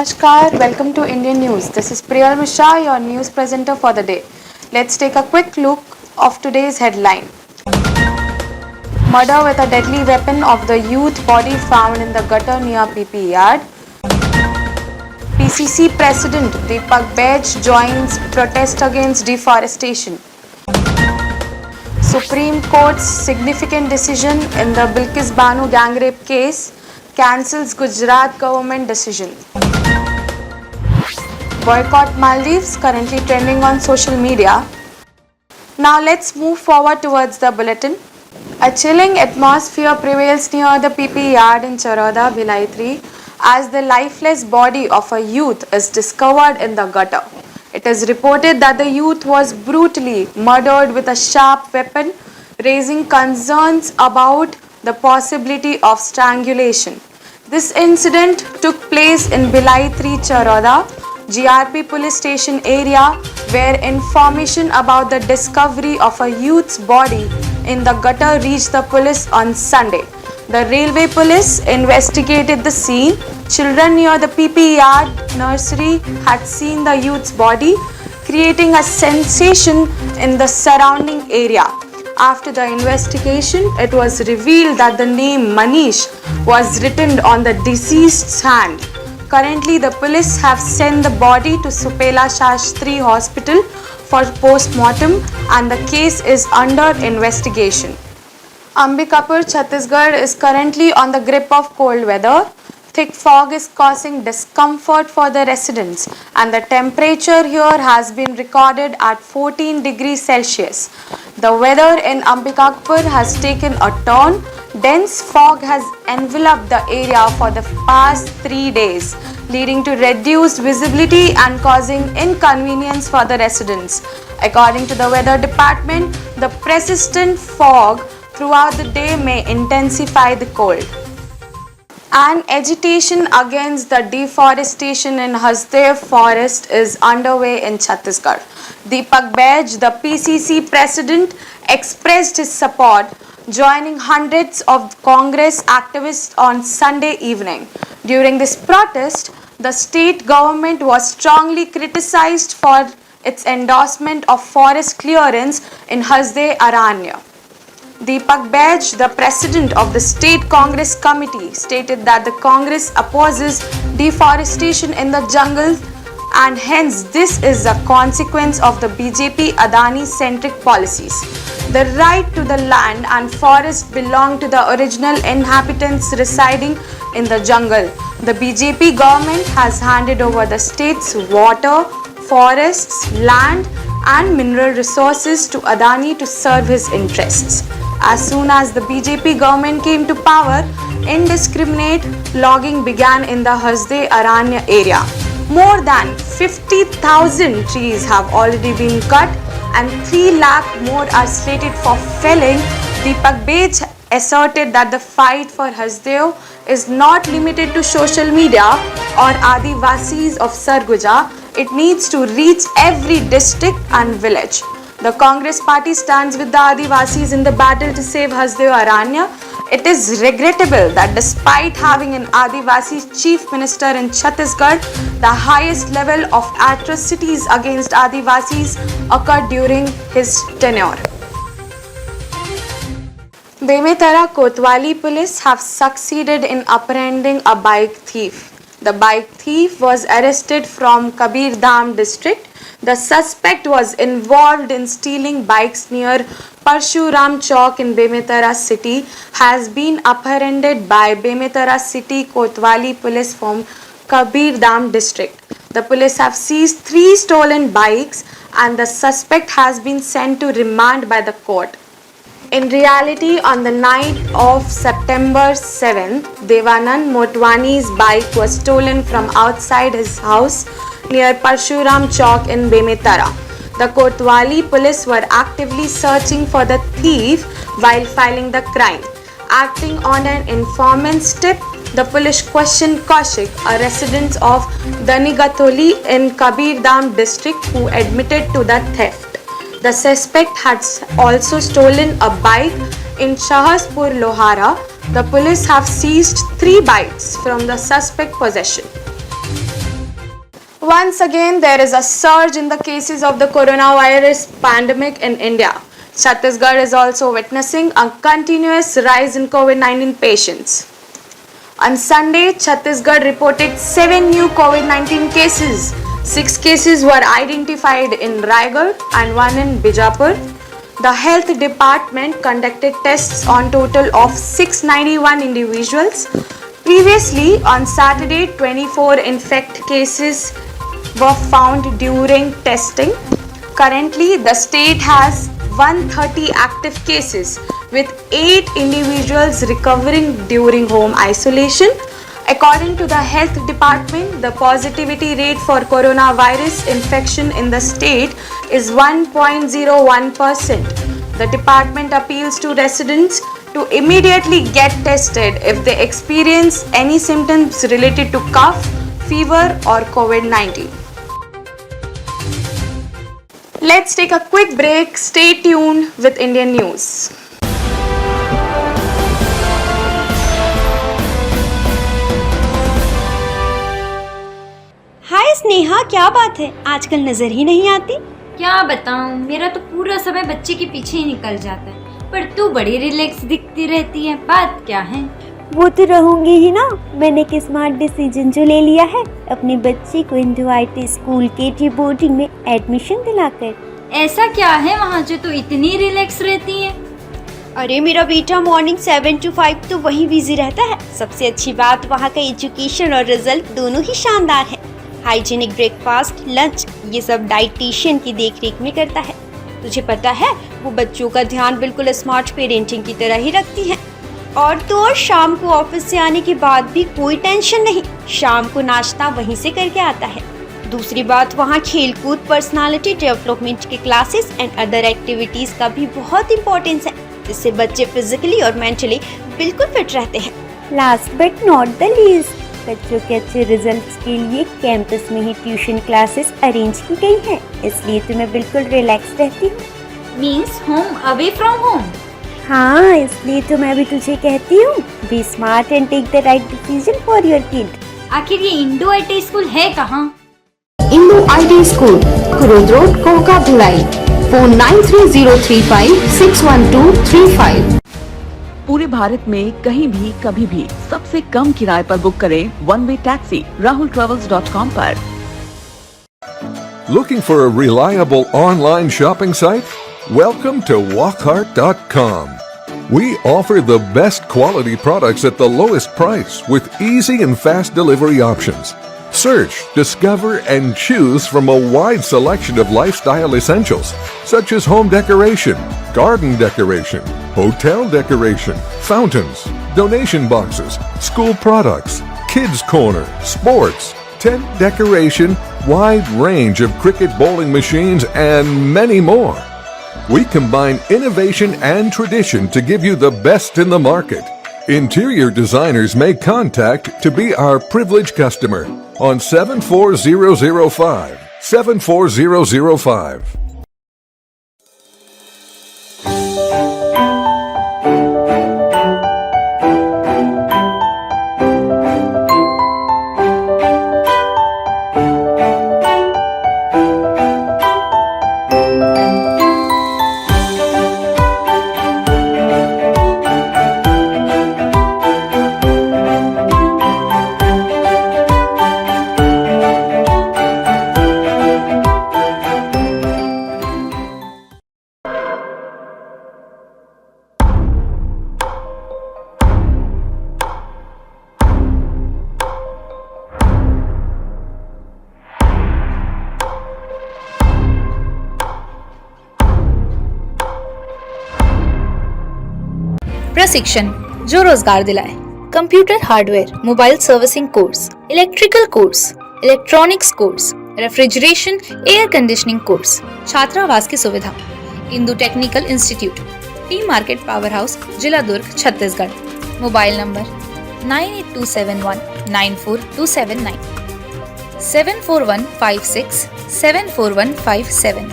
Namaskar, welcome to Indian News. This is Priyal Mishra, your news presenter for the day. Let's take a quick look of today's headline. Murder with a deadly weapon of the youth body found in the gutter near PP yard. PCC President Deepak Baij joins protest against deforestation. Supreme Court's significant decision in the Bilkis Banu gang rape case cancels Gujarat government decision. Boycott Maldives currently trending on social media. Now let's move forward towards the bulletin. A chilling atmosphere prevails near the PP yard in Charoda, Bhilai 3 as the lifeless body of a youth is discovered in the gutter. It is reported that the youth was brutally murdered with a sharp weapon, raising concerns about the possibility of strangulation. This incident took place in Bhilai 3 Charoda, GRP police station area, where information about the discovery of a youth's body in the gutter reached the police on Sunday. The railway police investigated the scene. Children near the PP yard nursery had seen the youth's body, creating a sensation in the surrounding area. After the investigation, it was revealed that the name Manish was written on the deceased's hand. Currently, the police have sent the body to Supela Shastri Hospital for post-mortem and the case is under investigation. Ambikapur, Chhattisgarh is currently on the grip of cold weather. Thick fog is causing discomfort for the residents and the temperature here has been recorded at 14 degrees Celsius. The weather in Ambikapur has taken a turn. Dense fog has enveloped the area for the past 3 days, leading to reduced visibility and causing inconvenience for the residents. According to the weather department, the persistent fog throughout the day may intensify the cold. An agitation against the deforestation in Hasdev forest is underway in Chhattisgarh. Deepak Baij, the PCC president, expressed his support, joining hundreds of Congress activists on Sunday evening. During this protest, the state government was strongly criticized for its endorsement of forest clearance in Hasde Aranya. Deepak Baij, the president of the State Congress Committee, stated that the Congress opposes deforestation in the jungle and hence this is a consequence of the BJP Adani-centric policies. The right to the land and forest belong to the original inhabitants residing in the jungle. The BJP government has handed over the state's water, forests, land and mineral resources to Adani to serve his interests. As soon as the BJP government came to power, indiscriminate logging began in the Hasde Aranya area. More than 50,000 trees have already been cut and 3 lakh more are slated for felling. Deepak Baij asserted that the fight for Hasdeo is not limited to social media or Adivasis of Sarguja. It needs to reach every district and village. The Congress party stands with the Adivasis in the battle to save Hasdeo Aranya. It is regrettable that despite having an Adivasi chief minister in Chhattisgarh, the highest level of atrocities against Adivasis occurred during his tenure. Bemetara Kotwali police have succeeded in apprehending a bike thief. The bike thief was arrested from Kabir Dham district. The suspect was involved in stealing bikes near Parshuram Chowk in Bemetara city, has been apprehended by Bemetara city Kotwali police from Kabir Dham district. The police have seized 3 stolen bikes and the suspect has been sent to remand by the court. In reality, on the night of September 7th, Devanand Motwani's bike was stolen from outside his house near Parshuram Chowk in Bemetara. The Kotwali police were actively searching for the thief while filing the crime. Acting on an informant's tip, the police questioned Kaushik, a resident of Danigatholi in Kabir Dham district, who admitted to the theft. The suspect had also stolen a bike in Shahaspur Lohara. The police have seized 3 bikes from the suspect possession. Once again, there is a surge in the cases of the coronavirus pandemic in India. Chhattisgarh is also witnessing a continuous rise in COVID-19 patients. On Sunday, Chhattisgarh reported 7 new COVID-19 cases. 6 cases were identified in Raigad and 1 in Bijapur. The health department conducted tests on total of 691 individuals. Previously, on Saturday, 24 infected cases were found during testing. Currently, the state has 130 active cases with 8 individuals recovering during home isolation. According to the health department, the positivity rate for coronavirus infection in the state is 1.01%. The department appeals to residents to immediately get tested if they experience any symptoms related to cough, fever or COVID-19. Let's take a quick break. Stay tuned with Indian News. हाय स्नेहा, क्या बात है, आजकल नजर ही नहीं आती। क्या बताऊं, मेरा तो पूरा समय बच्चे के पीछे ही निकल जाता है, पर तू बड़ी रिलैक्स दिखती रहती है, बात क्या है? वो तो रहूंगी ही ना। मैंने एक स्मार्ट डिसीजन जो ले लिया है, अपने बच्चे को इंडो IT स्कूल के बोर्डिंग में एडमिशन दिलाकर। ऐसा क्या है वहाँ जो तू इतनी रिलैक्स रहती है? अरे मेरा बेटा मॉर्निंग 7 to 5 तो वहीं बिजी रहता है। सबसे अच्छी बात, वहाँ का एजुकेशन और रिजल्ट दोनों ही शानदार है। हाइजीनिक ब्रेकफास्ट, लंच, ये सब डाइटिशियन की देखरेख में करता है। तुझे पता है, वो बच्चों का ध्यान बिल्कुल स्मार्ट पेरेंटिंग की तरह ही रखती है। और तो और शाम को ऑफिस से आने के बाद भी कोई टेंशन नहीं, शाम को नाश्ता वहीं से करके आता है। दूसरी बात, वहाँ खेलकूद, पर्सनालिटी डेवलपमेंट के क्लासेस एंड अदर एक्टिविटीज का भी बहुत इम्पोर्टेंस है, जिससे बच्चे फिजिकली और मेंटली बिल्कुल फिट रहते हैं। Last but not the least, बच्चों के अच्छे रिजल्ट्स के लिए कैंपस में ही ट्यूशन क्लासेस अरेंज की गई हैं, इसलिए तो मैं बिल्कुल रिलैक्स रहती हूँ। Means home away from home? हाँ, इसलिए तो मैं भी तुझे कहती हूँ, be smart and take the right decision for your kid. आखिर ये इंडो IT स्कूल है कहाँ? Indo IT school, Kurud road, Koka Bhilai. Phone 9303561235। पूरे भारत में कहीं भी कभी भी सबसे कम किराए पर बुक करें वन वे टैक्सी rahultravels.com पर। Looking for a reliable online shopping site? Welcome to walkhart.com. We offer the best quality products at the lowest price with easy and fast delivery options. Search, discover, and choose from a wide selection of lifestyle essentials such as home decoration, garden decoration, hotel decoration, fountains, donation boxes, school products, kids corner, sports, tent decoration, wide range of cricket bowling machines, and many more. We combine innovation and tradition to give you the best in the market. Interior designers may contact to be our privileged customer on 74005. 74005. प्रशिक्षण जो रोजगार दिलाए। Computer hardware, mobile servicing course, electrical course, electronics course, refrigeration, air conditioning course, छात्रावास की सुविधा। Indu technical institute, T market power house, जिला दुर्ग, Chhattisgarh. Mobile number 9827194279, 7415674157।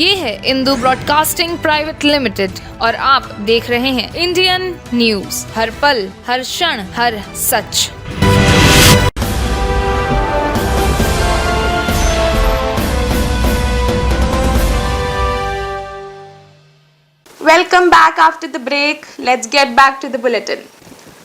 ये है इंदु ब्रॉडकास्टिंग प्राइवेट लिमिटेड और आप देख रहे हैं इंडियन न्यूज, हर पल, हर क्षण, हर सच। Welcome back after the break. Let's get back to the bulletin.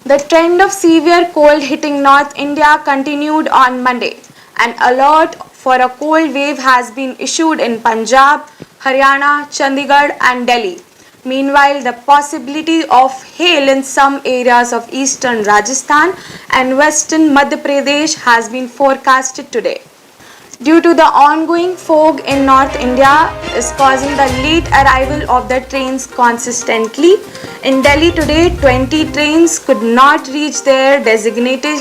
The trend of severe cold hitting North India continued on Monday. An alert for a cold wave has been issued in Punjab, Haryana, Chandigarh and Delhi. Meanwhile, the possibility of hail in some areas of eastern Rajasthan and western Madhya Pradesh has been forecasted today. Due to the ongoing fog in North India is causing the late arrival of the trains consistently. In Delhi today, 20 trains could not reach their designated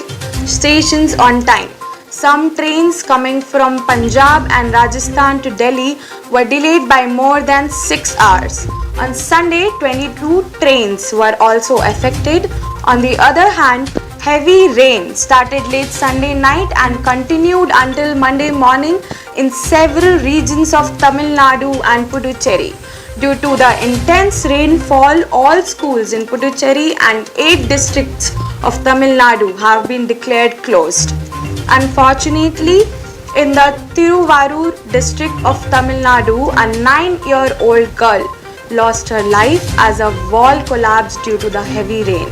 stations on time. Some trains coming from Punjab and Rajasthan to Delhi were delayed by more than 6 hours. On Sunday, 22 trains were also affected. On the other hand, heavy rain started late Sunday night and continued until Monday morning in several regions of Tamil Nadu and Puducherry. Due to the intense rainfall, all schools in Puducherry and 8 districts of Tamil Nadu have been declared closed. Unfortunately, in the Tiruvarur district of Tamil Nadu, a 9-year-old girl lost her life as a wall collapsed due to the heavy rain.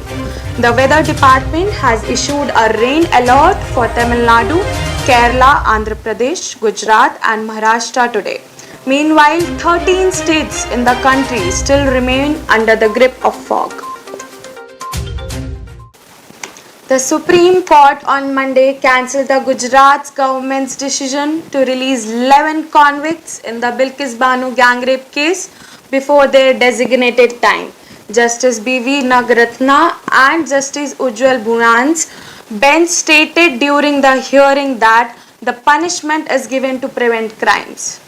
The weather department has issued a rain alert for Tamil Nadu, Kerala, Andhra Pradesh, Gujarat and Maharashtra today. Meanwhile, 13 states in the country still remain under the grip of fog. The Supreme Court on Monday cancelled the Gujarat government's decision to release 11 convicts in the Bilkis Banu gang rape case before their designated time. Justice B.V. Nagaratna and Justice Ujjwal Bunan's bench stated during the hearing that the punishment is given to prevent crimes.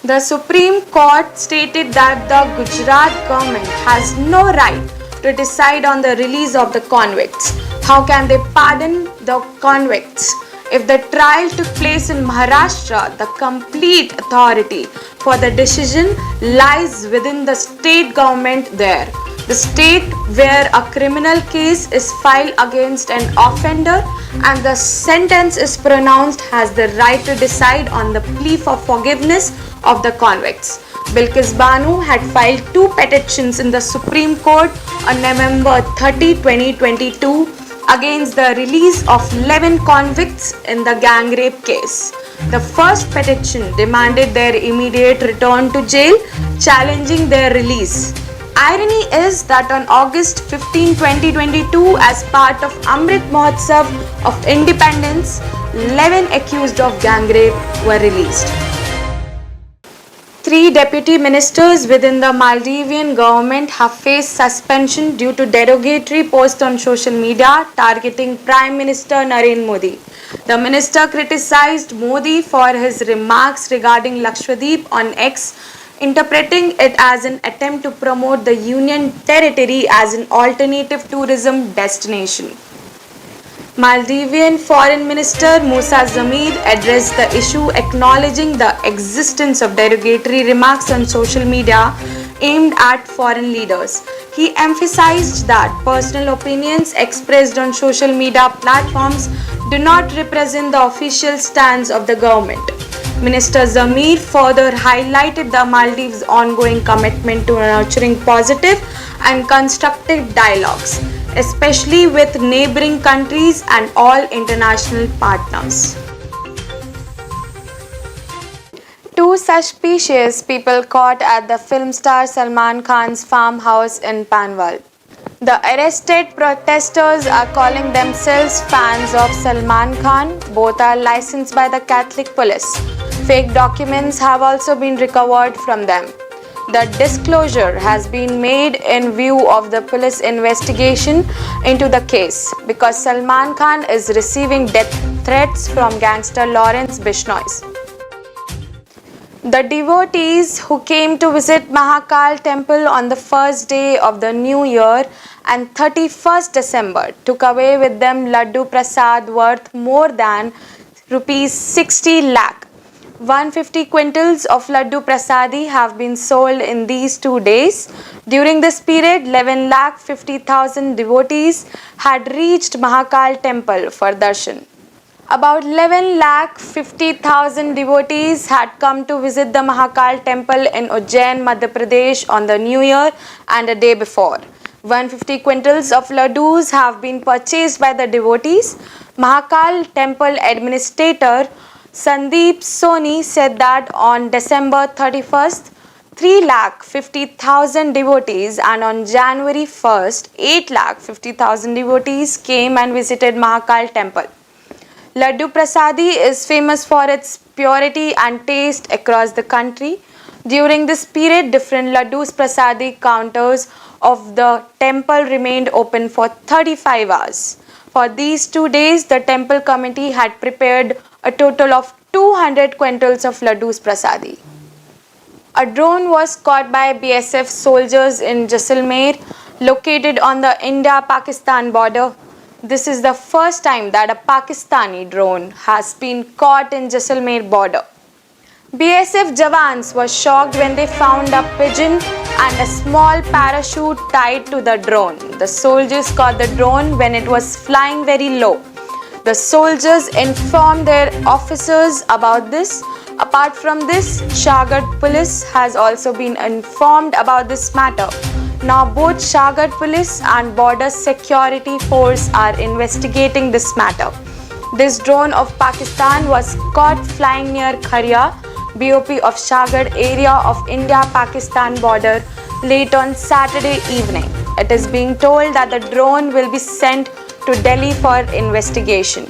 The Supreme Court stated that the Gujarat government has no right to decide on the release of the convicts. How can they pardon the convicts? If the trial took place in Maharashtra, the complete authority for the decision lies within the state government there. The state where a criminal case is filed against an offender and the sentence is pronounced has the right to decide on the plea for forgiveness of the convicts. Bilkis Banu had filed 2 petitions in the Supreme Court on November 30, 2022 against the release of 11 convicts in the gang rape case. The first petition demanded their immediate return to jail, challenging their release. Irony is that on August 15, 2022, as part of Amrit Mahotsav of Independence, 11 accused of gang rape were released. 3 deputy ministers within the Maldivian government have faced suspension due to derogatory posts on social media targeting Prime Minister Narendra Modi. The minister criticized Modi for his remarks regarding Lakshadweep on X, interpreting it as an attempt to promote the Union territory as an alternative tourism destination. Maldivian Foreign Minister Musa Zamir addressed the issue, acknowledging the existence of derogatory remarks on social media aimed at foreign leaders. He emphasized that personal opinions expressed on social media platforms do not represent the official stance of the government. Minister Zamir further highlighted the Maldives' ongoing commitment to nurturing positive and constructive dialogues, especially with neighboring countries and all international partners. 2 suspicious people caught at the film star Salman Khan's farmhouse in Panvel. The arrested protesters are calling themselves fans of Salman Khan. Both are licensed by the Catholic police. Fake documents have also been recovered from them. The disclosure has been made in view of the police investigation into the case because Salman Khan is receiving death threats from gangster Lawrence Bishnoi. The devotees who came to visit Mahakal temple on the first day of the new year and 31st December took away with them Laddu Prasad worth more than rupees 60 lakh. 150 quintals of Laddu Prasadi have been sold in these 2 days. During this period, 11,50,000 devotees had reached Mahakal temple for darshan. About 11,50,000 devotees had come to visit the Mahakal temple in Ujjain, Madhya Pradesh on the New Year and a day before. 150 quintals of laddus have been purchased by the devotees. Mahakal temple administrator Sandeep Soni said that on December 31st, 3,50,000 devotees and on January 1st, 8,50,000 devotees came and visited Mahakal temple. Laddu Prasadi is famous for its purity and taste across the country. During this period, different Laddus Prasadi counters of the temple remained open for 35 hours. For these 2 days, the temple committee had prepared a total of 200 quintals of Laddus Prasadi. A drone was caught by BSF soldiers in Jaisalmer, located on the India-Pakistan border. This is the first time that a Pakistani drone has been caught in Jaisalmer border. BSF jawans were shocked when they found a pigeon and a small parachute tied to the drone. The soldiers caught the drone when it was flying very low. The soldiers informed their officers about this. Apart from this, Shahgarh police has also been informed about this matter. Now both Shahgarh police and border security force are investigating this matter. This drone of Pakistan was caught flying near Kharia, BOP of Shahgarh area of India-Pakistan border late on Saturday evening. It is being told that the drone will be sent to Delhi for investigation.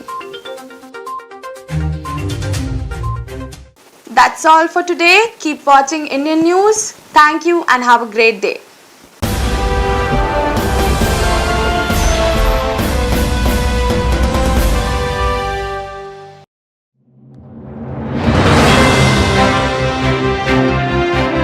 That's all for today. Keep watching Indian News. Thank you and have a great day.